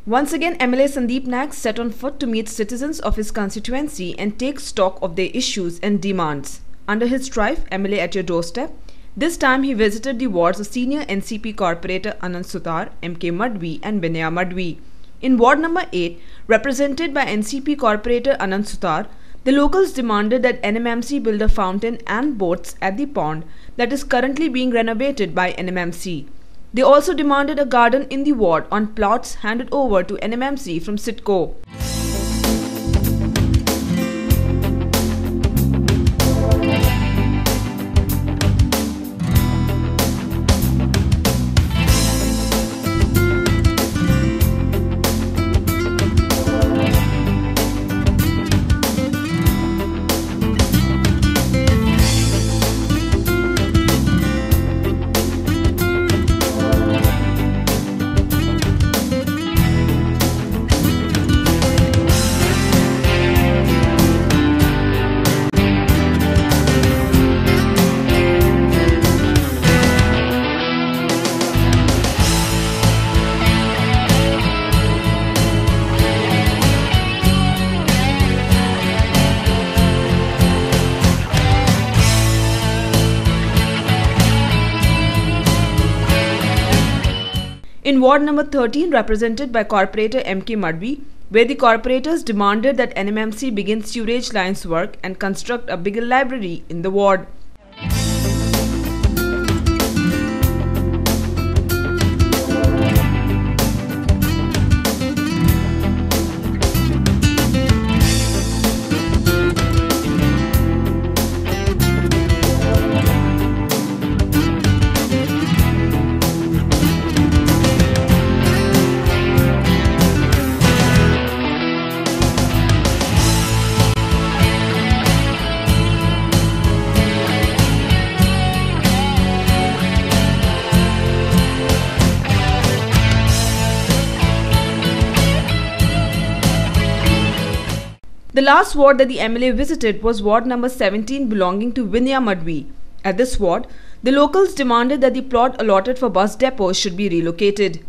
Once again, MLA Sandeep Naik set on foot to meet citizens of his constituency and take stock of their issues and demands. Under his drive, MLA at your doorstep, this time he visited the wards of senior NCP corporator Anand Sutar, MK Madhvi and Vinaya Madhvi. In ward number 8, represented by NCP corporator Anand Sutar, the locals demanded that NMMC build a fountain and boats at the pond that is currently being renovated by NMMC. They also demanded a garden in the ward on plots handed over to NMMC from CIDCO. In ward number 13, represented by corporator MK Madhvi, where the corporators demanded that NMMC begin sewage lines work and construct a bigger library in the ward. The last ward that the MLA visited was ward number 17 belonging to Vinaya Madhvi. At this ward, the locals demanded that the plot allotted for bus depots should be relocated.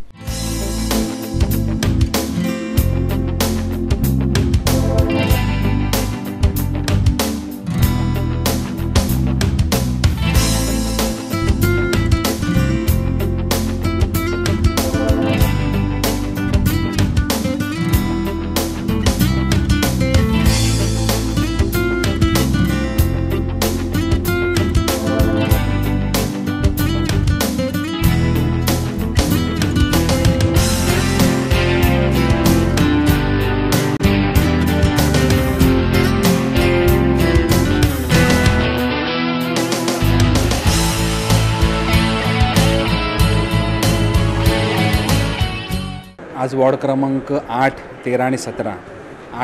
आज ward क्रमांक 8, 13 आणि 17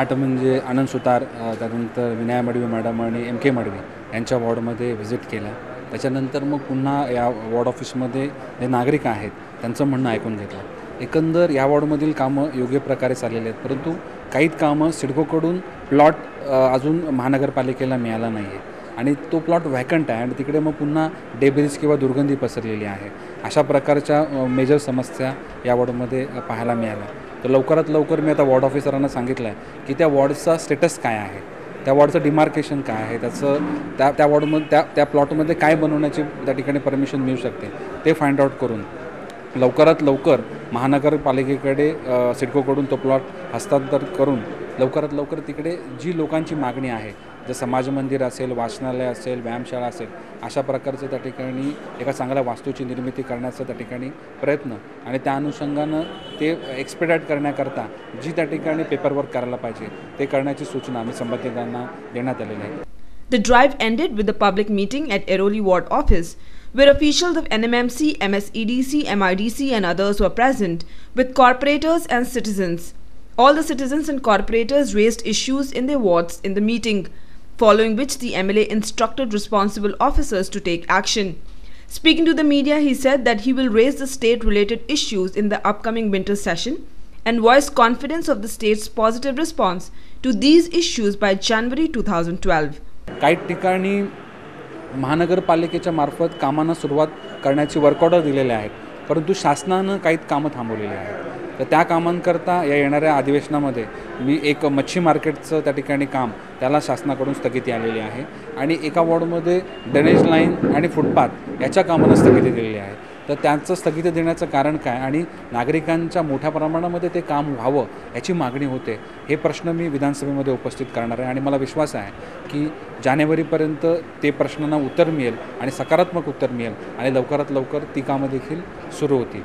8 म्हणजे आनंद सुतार, त्यानंतर Vinaya Madavi madam आणि MK Madavi यांच्या वॉर्डमध्ये visit केला. त्याच्यानंतर मग पुन्हा या वॉर्ड ऑफिसमध्ये जे नागरिक आहेत त्यांचं म्हणणं ऐकून घेतलं. एकंदर या वॉर्डमधील कामं योग्य प्रकारे चाललेली आहेत, परंतु काही कामं सिडकोकडून प्लॉट अजून महानगरपालिकेला मिळाला नाही आहे आणि तो प्लॉट व्हॅकंट आहे आणि तिकडे मग पुन्हा डेब्रिज किंवा दुर्गंधी पसरलेली आहे. अशा प्रकारच्या मेजर समस्या या वॉर्डमध्ये पाहायला मिळाल्या. तर लवकरात लवकर मी आता वॉर्ड ऑफिसरांना सांगितलं आहे की त्या वॉर्डचा स्टेटस काय आहे, त्या वॉर्डचं डिमार्केशन काय आहे, त्याचं त्या वॉर्डमध्ये त्या प्लॉटमध्ये काय बनवण्याची त्या ठिकाणी परमिशन मिळू शकते ते फाइंड आउट करून लवकरात लवकर महानगरपालिकेकडे सिडकोकडून तो प्लॉट हस्तांतर करून लवकरात लवकर तिकडे जी लोकांची मागणी आहे, जर समाज मंदिर असेल, वाचनालय असेल, व्यायामशाळा असेल, अशा प्रकारचं त्या ठिकाणी एका चांगल्या वास्तूची निर्मिती करण्याचा त्या ठिकाणी प्रयत्न आणि त्या अनुषंगानं ते एक्सपेडाइट करण्याकरता जी त्या ठिकाणी पेपरवर्क करायला पाहिजे ते करण्याची सूचना आम्ही संबंधितांना देण्यात आलेली आहे. The drive ended with a public meeting at Airoli Ward Office, where officials of NMMC, MSEDC, MIDC and others were present, with corporators and citizens. All the citizens and corporators raised issues in their wards in the meeting, following which the MLA instructed responsible officers to take action. Speaking to the media, he said that he will raise the state-related issues in the upcoming winter session and voiced confidence of the state's positive response to these issues by January 2012. काही ठिकाणी महानगरपालिकेच्या मार्फत कामांना सुरुवात करण्याची work order दिलेले आहेत, परंतु शासनानं काही कामं थांबवलेली आहेत. तर त्या कामांकरता या येणाऱ्या अधिवेशनामध्ये मी एक मच्छी मार्केटचं त्या ठिकाणी काम त्याला शासनाकडून स्थगिती आलेली आहे आणि एका वॉर्डमध्ये ड्रेनेज लाईन आणि फुटपाथ याच्या कामांना स्थगिती दिलेली आहे. तर त्यांचं स्थगिती देण्याचं कारण काय आणि नागरिकांच्या मोठ्या प्रमाणामध्ये ते काम व्हावं याची मागणी होते, हे प्रश्न मी विधानसभेमध्ये उपस्थित करणार आहे आणि मला विश्वास आहे की जानेवारीपर्यंत ते प्रश्नांना उत्तर मिळेल आणि सकारात्मक उत्तर मिळेल आणि लवकरात लवकर ती कामं देखील सुरू होतील.